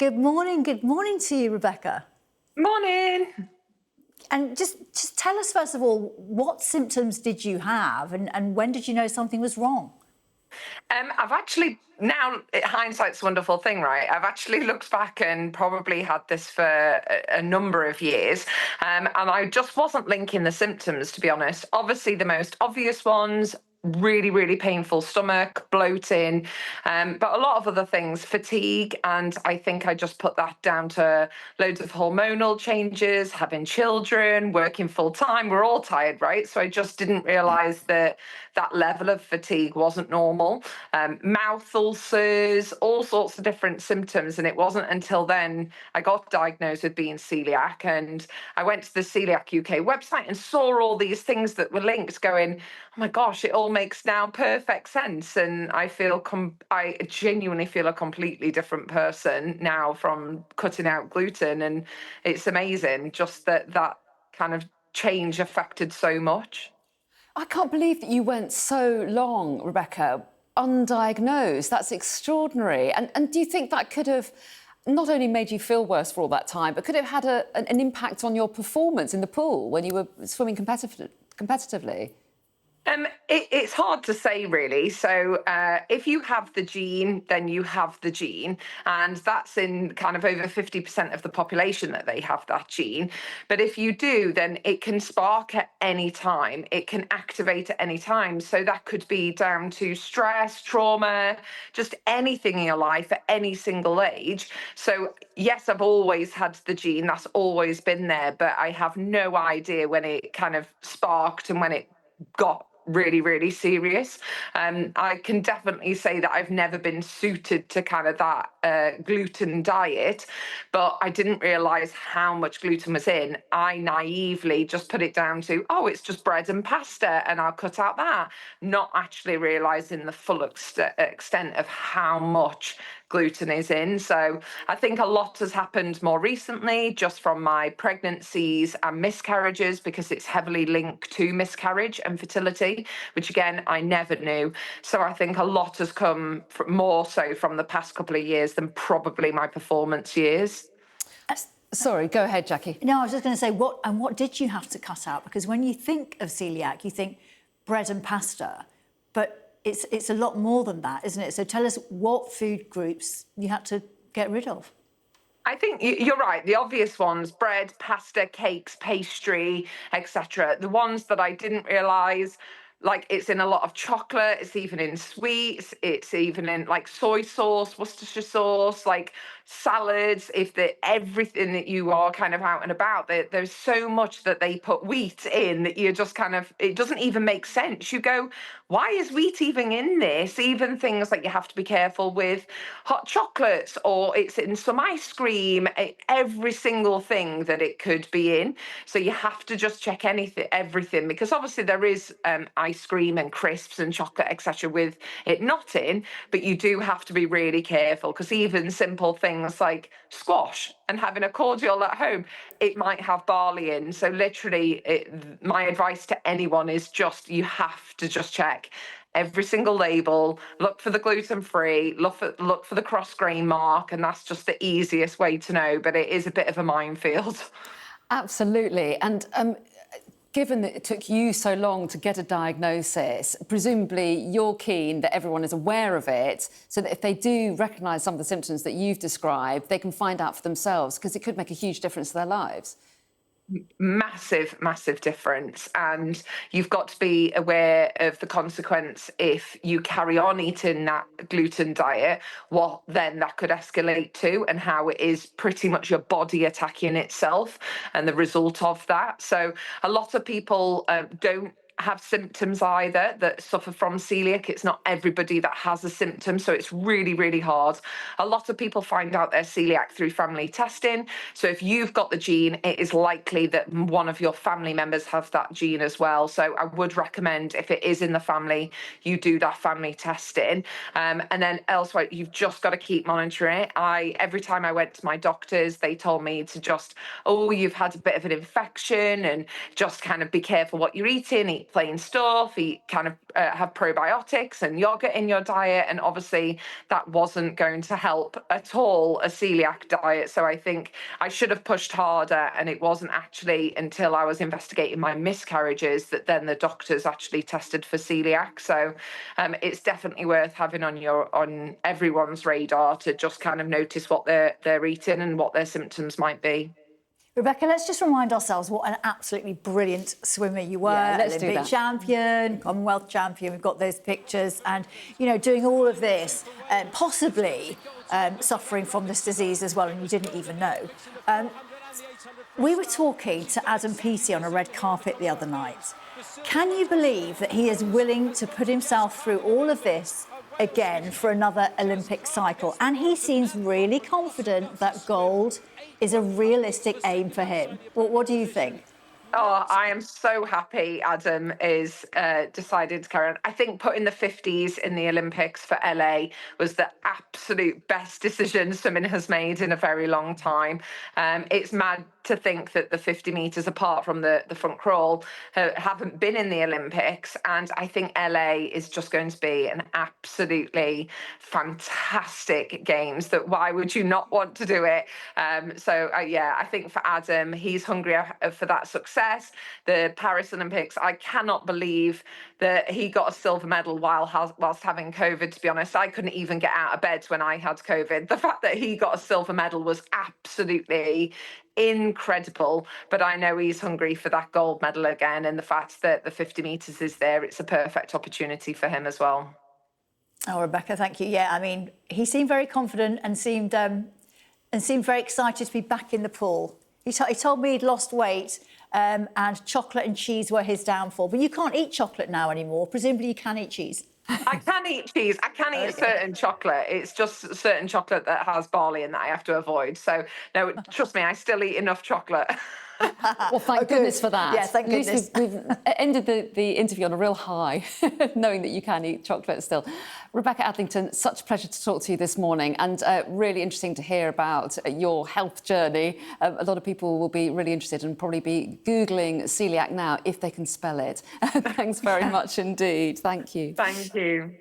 Good morning to you, Rebecca. Morning. And just tell us, first of all, what symptoms did you have and when did you know something was wrong? I've actually now, hindsight's a wonderful thing, right? I've actually looked back and probably had this for a number of years. And I just wasn't linking the symptoms, to be honest. Obviously, the most obvious ones, really, really painful stomach, bloating, but a lot of other things, fatigue. And I think I just put that down to loads of hormonal changes, having children, working full time. We're all tired, right? So I just didn't realize that that level of fatigue wasn't normal. Mouth ulcers, all sorts of different symptoms. And it wasn't until then I got diagnosed with being celiac. And I went to the Celiac UK website and saw all these things that were linked, going, oh my gosh, it all makes now perfect sense. And I feel, I genuinely feel a completely different person now from cutting out gluten. And it's amazing just that kind of change affected so much. I can't believe that you went so long, Rebecca, undiagnosed. That's extraordinary. And do you think that could have not only made you feel worse for all that time, but could have had an impact on your performance in the pool when you were swimming competitively? It's hard to say, really. So if you have the gene, then you have the gene. And that's in kind of over 50% of the population that they have that gene. But if you do, then it can spark at any time. It can activate at any time. So that could be down to stress, trauma, just anything in your life at any single age. So yes, I've always had the gene. That's always been there. But I have no idea when it kind of sparked and when it got really, really serious. I can definitely say that I've never been suited to kind of that gluten diet, but I didn't realize how much gluten was in. I naively just put it down to, oh, it's just bread and pasta and I'll cut out that, not actually realizing the full extent of how much gluten is in. So I think a lot has happened more recently just from my pregnancies and miscarriages, because it's heavily linked to miscarriage and fertility, which again, I never knew. So I think a lot has come more so from the past couple of years than probably my performance years. Sorry, go ahead, Jackie. No, I was just going to say, what did you have to cut out? Because when you think of celiac, you think bread and pasta, but it's a lot more than that, isn't it? So tell us what food groups you had to get rid of. I think you're right. The obvious ones: bread, pasta, cakes, pastry, etc. The ones that I didn't realise, like it's in a lot of chocolate, it's even in sweets, it's even in like soy sauce, Worcestershire sauce, like salads. If everything that you are kind of out and about, there's so much that they put wheat in that you're just kind of, it doesn't even make sense. You go, why is wheat even in this? Even things like you have to be careful with hot chocolates, or it's in some ice cream, every single thing that it could be in. So you have to just check everything, because obviously there is ice cream and crisps and chocolate, etc., with it not in, but you do have to be really careful, because even simple things like squash and having a cordial at home, it might have barley in. So literally, my advice to anyone is just, you have to just check every single label, look for the gluten-free, look for the cross-grain mark, and that's just the easiest way to know, but it is a bit of a minefield. Absolutely. And given that it took you so long to get a diagnosis, presumably you're keen that everyone is aware of it, so that if they do recognise some of the symptoms that you've described, they can find out for themselves, because it could make a huge difference to their lives. Massive, massive difference. And you've got to be aware of the consequence if you carry on eating that gluten diet, what then that could escalate to, and how it is pretty much your body attacking itself and the result of that. So a lot of people don't have symptoms either that suffer from celiac. It's not everybody that has a symptom, so it's really, really hard. A lot of people find out they're celiac through family testing. So if you've got the gene, it is likely that one of your family members have that gene as well. So I would recommend, if it is in the family, you do that family testing. And then elsewhere, you've just got to keep monitoring it. Every time I went to my doctors, they told me to just, oh, you've had a bit of an infection, and just kind of be careful what you're eating, eat plain stuff, eat kind of have probiotics and yogurt in your diet. And obviously that wasn't going to help at all a celiac diet. So I think I should have pushed harder. And it wasn't actually until I was investigating my miscarriages that then the doctors actually tested for celiac. So it's definitely worth having on everyone's radar to just kind of notice what they're eating and what their symptoms might be. Rebecca, let's just remind ourselves what an absolutely brilliant swimmer you were. Yeah, let's do Olympic that. champion, Commonwealth champion. We've got those pictures, and doing all of this, possibly suffering from this disease as well, and you didn't even know. We were talking to Adam Peaty on a red carpet the other night. Can you believe that he is willing to put himself through all of this again for another Olympic cycle? And he seems really confident that gold is a realistic aim for him. What do you think? Oh, I am so happy Adam is decided to carry on. I think putting the 50s in the Olympics for LA was the absolute best decision swimming has made in a very long time. It's mad to think that the 50 metres, apart from the front crawl, haven't been in the Olympics. And I think LA is just going to be an absolutely fantastic games. That why would you not want to do it? Yeah, I think for Adam, he's hungry for that success. The Paris Olympics, I cannot believe that he got a silver medal whilst having COVID, to be honest. I couldn't even get out of bed when I had COVID. The fact that he got a silver medal was absolutely incredible, but I know he's hungry for that gold medal again, and the fact that the 50 metres is there, it's a perfect opportunity for him as well. Oh, Rebecca, thank you. Yeah, I mean, he seemed very confident and seemed very excited to be back in the pool. He told me he'd lost weight and chocolate and cheese were his downfall. But you can't eat chocolate now anymore. Presumably you can eat cheese. I can eat cheese. I can eat certain chocolate. It's just certain chocolate that has barley in that I have to avoid. So, no, trust me, I still eat enough chocolate. Well, thank goodness for that. Yeah, thank goodness. We've ended the interview on a real high, knowing that you can eat chocolate still. Rebecca Adlington, such a pleasure to talk to you this morning, and really interesting to hear about your health journey. A lot of people will be really interested and probably be Googling celiac now if they can spell it. Thanks very much indeed. Thank you. Thank you.